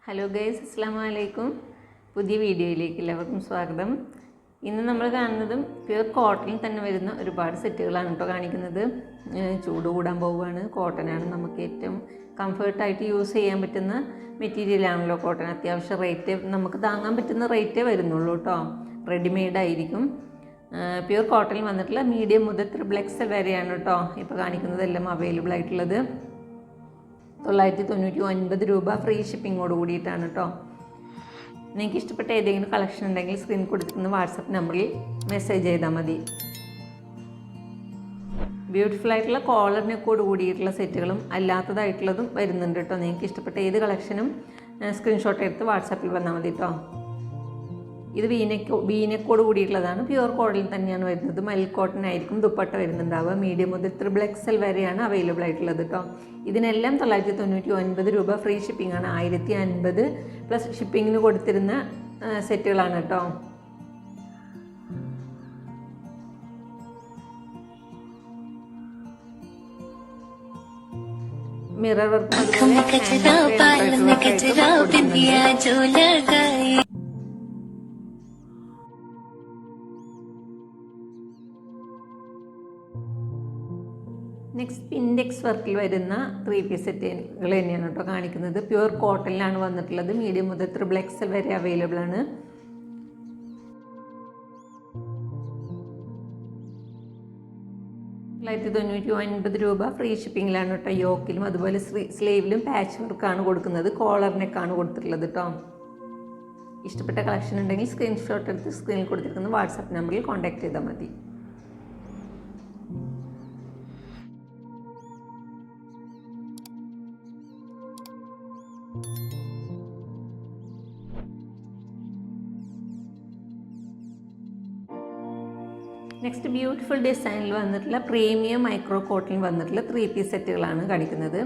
Hello guys, അസ്സലാമു അലൈക്കും. പുതിയ വീഡിയോയിലേക്ക് എല്ലാവർക്കും സ്വാഗതം. ഇന്ന് നമ്മൾ കാണുന്നതും പ്യുർ കോട്ടണിൽ തന്നെ വരുന്ന ഒരുപാട് സെറ്റുകളാണ് കേട്ടോ കാണിക്കുന്നത്. ചൂട് കൂടാൻ പോവുകയാണ്. കോട്ടനാണ് നമുക്ക് ഏറ്റവും കംഫർട്ടായിട്ട് യൂസ് ചെയ്യാൻ പറ്റുന്ന മെറ്റീരിയലാണല്ലോ കോട്ടൺ. അത്യാവശ്യം റേറ്റ് നമുക്ക് താങ്ങാൻ പറ്റുന്ന റേറ്റേ വരുന്നുള്ളൂ കേട്ടോ. റെഡിമെയ്ഡ് ആയിരിക്കും. പ്യുർ കോട്ടണിൽ വന്നിട്ടുള്ള മീഡിയം മുതൽ XXL വരെയാണ് കേട്ടോ ഇപ്പോൾ കാണിക്കുന്നതെല്ലാം അവൈലബിൾ ആയിട്ടുള്ളത്. 999 രൂപ ഫ്രീ ഷിപ്പിങ്ങോട് കൂടിയിട്ടാണ് കേട്ടോ. നിങ്ങൾക്ക് ഇഷ്ടപ്പെട്ട ഏതെങ്കിലും കളക്ഷൻ ഉണ്ടെങ്കിൽ സ്ക്രീൻ കൊടുത്തിരിക്കുന്ന വാട്സപ്പ് നമ്പറിൽ മെസ്സേജ് ചെയ്താൽ മതി. ബ്യൂട്ടിഫുൾ ആയിട്ടുള്ള കോളർ നെക്കോട് കൂടിയിട്ടുള്ള സെറ്റുകളും അല്ലാത്തതായിട്ടുള്ളതും വരുന്നുണ്ട് കേട്ടോ. നിങ്ങൾക്ക് ഇഷ്ടപ്പെട്ട ഏത് കളക്ഷനും സ്ക്രീൻഷോട്ട് എടുത്ത് വാട്സാപ്പിൽ വന്നാൽ മതി കേട്ടോ. ഇത് വീനെക്കോട് കൂടിയിട്ടുള്ളതാണ്. പ്യുവർ കോട്ടണിൽ തന്നെയാണ് വരുന്നത്. മൽ കോട്ടൺ ആയിരിക്കും ദുപ്പട്ട വരുന്നുണ്ടാവുക. മീഡിയം മുതൽ XXL വരെയാണ് അവൈലബിൾ ആയിട്ടുള്ളത് കേട്ടോ. ഇതിനെല്ലാം 999 രൂപ ഫ്രീ ഷിപ്പിംഗ് ആണ്. 1050 പ്ലസ് ഷിപ്പിങ്ങിന് കൊടുത്തിരുന്ന സെറ്റുകളാണ് കേട്ടോ. മിറർ വർക്ക് നെക്സ്റ്റ് പിൻഡെക്സ് വർക്കിൽ വരുന്ന 3 പീസ് സെറ്റുകൾ തന്നെയാണ് കേട്ടോ കാണിക്കുന്നത്. പ്യുവർ കോട്ടണിലാണ് വന്നിട്ടുള്ളത്. മീഡിയം മുതൽ XXL വരെ അവൈലബിൾ ആണ്. രൂപ ഫ്രീ ഷിപ്പിങ്ങിലാണ് കേട്ടോ. യോക്കിലും അതുപോലെ സ്ലീവിലും പാച്ച് വർക്കാണ് കൊടുക്കുന്നത്. കോളർ നെക്കാണ് കൊടുത്തിട്ടുള്ളത് കേട്ടോ. ഇഷ്ടപ്പെട്ട കളക്ഷൻ ഉണ്ടെങ്കിൽ സ്ക്രീൻഷോട്ട് എടുത്ത് സ്ക്രീനിൽ കൊടുത്തിരിക്കുന്ന വാട്സാപ്പ് നമ്പറിൽ കോൺടാക്ട് ചെയ്താൽ മതി. നെക്സ്റ്റ് ബ്യൂട്ടിഫുൾ ഡിസൈനിൽ വന്നിട്ടുള്ള പ്രീമിയം മൈക്രോ കോട്ടണിൽ വന്നിട്ടുള്ള 3 പീസ് സെറ്റുകളാണ് കാണിക്കുന്നത്.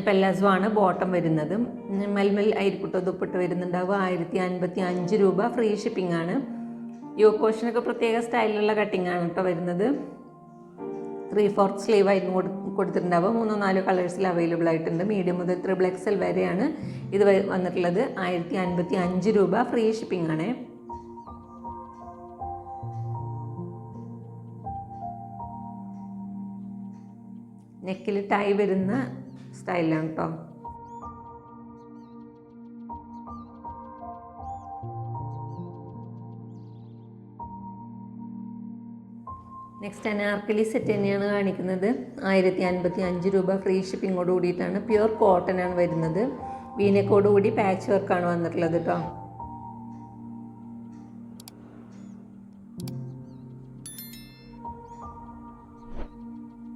പെല്ലാസോ ആണ് ബോട്ടം വരുന്നത്. മൽമൽ അരിക്കുട്ടോ ദുപ്പട്ട വരുന്നുണ്ടാവുക. 1055 രൂപ ഫ്രീ ഷിപ്പിംഗ് ആണ്. യോക്ക് പോർഷനൊക്കെ പ്രത്യേക സ്റ്റൈലിലുള്ള കട്ടിംഗ് ആണ് കേട്ടോ വരുന്നത്. 3/4 സ്ലീവ് ആയിരുന്നു കൊടുത്തിട്ടുണ്ടാവുക. 3-4 കളേഴ്സിൽ അവൈലബിൾ ആയിട്ടുണ്ട്. മീഡിയം മുതൽ XXL വരെയാണ് ഇത് വന്നിട്ടുള്ളത്. 1055 രൂപ ഫ്രീ ഷിപ്പിംഗ് ആണ്. നെക്കിൽ ടൈ വരുന്ന സ്റ്റൈലാണ് കേട്ടോ. നെക്സ്റ്റ് അനാർക്കലി സെറ്റ് തന്നെയാണ് കാണിക്കുന്നത്. 1055 രൂപ ഫ്രീ ഷിപ്പിങ്ങോട് കൂടിയിട്ടാണ്. പ്യുവർ കോട്ടൺ ആണ് വരുന്നത്. വീനെക്കോട് കൂടി പാച്ച് വർക്കാണ് വന്നിട്ടുള്ളത് കേട്ടോ.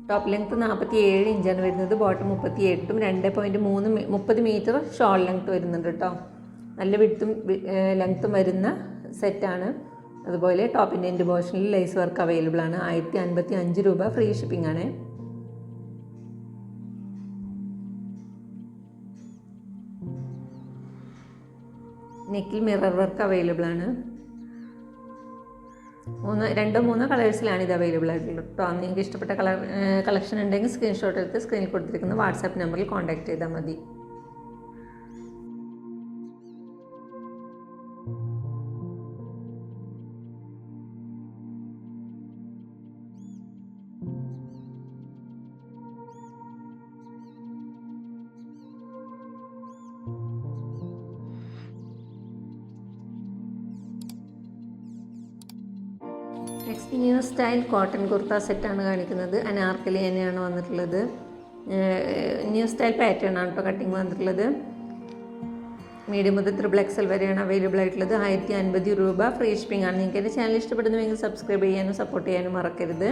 ടോപ്പ് ലെങ്ത്ത് 47 ഇഞ്ചാണ് വരുന്നത്. ബോട്ടം 38ഉം 2.30 മീറ്റർ ഷോൾ ലെങ്ത്ത് വരുന്നുണ്ട് കേട്ടോ. നല്ല വിഡ്ത്തും ലെങ്ത്തും വരുന്ന സെറ്റാണ്. അതുപോലെ ടോപ്പിൻ്റെ എൻഡ് പോർഷനിൽ ലേസ് വർക്ക് അവൈലബിൾ ആണ്. 1055 രൂപ ഫ്രീ ഷിപ്പിംഗ് ആണ്. നെക്കിൽ മിറർ വർക്ക് അവൈലബിൾ ആണ്. 2-3 കളേഴ്സിലാണ് ഇത് അവൈലബിൾ ആയിട്ടുള്ളത് കേട്ടോ. നിങ്ങൾക്ക് ഇഷ്ടപ്പെട്ട കളക്ഷൻ ഉണ്ടെങ്കിൽ സ്ക്രീൻഷോട്ട് എടുത്ത് സ്ക്രീനിൽ കൊടുത്തിരിക്കുന്ന വാട്സാപ്പ് നമ്പറിൽ കോൺടാക്ട് ചെയ്താൽ മതി. Next new style cotton kurta സെറ്റാണ് കാണിക്കുന്നത്. അനാർക്കലി തന്നെയാണ് വന്നിട്ടുള്ളത്. ന്യൂ സ്റ്റൈൽ പാറ്റേൺ ആണ് കേട്ടോ കട്ടിങ് വന്നിട്ടുള്ളത്. മീഡിയം മുതൽ XXL വരെയാണ് അവൈലബിൾ ആയിട്ടുള്ളത്. 1050 രൂപ ഫ്രീ ഷിപ്പിംഗ് ആണ്. നിങ്ങൾക്ക് എൻ്റെ ചാനൽ ഇഷ്ടപ്പെടുന്നുവെങ്കിൽ സബ്സ്ക്രൈബ് ചെയ്യാനും സപ്പോർട്ട് ചെയ്യാനും മറക്കരുത്.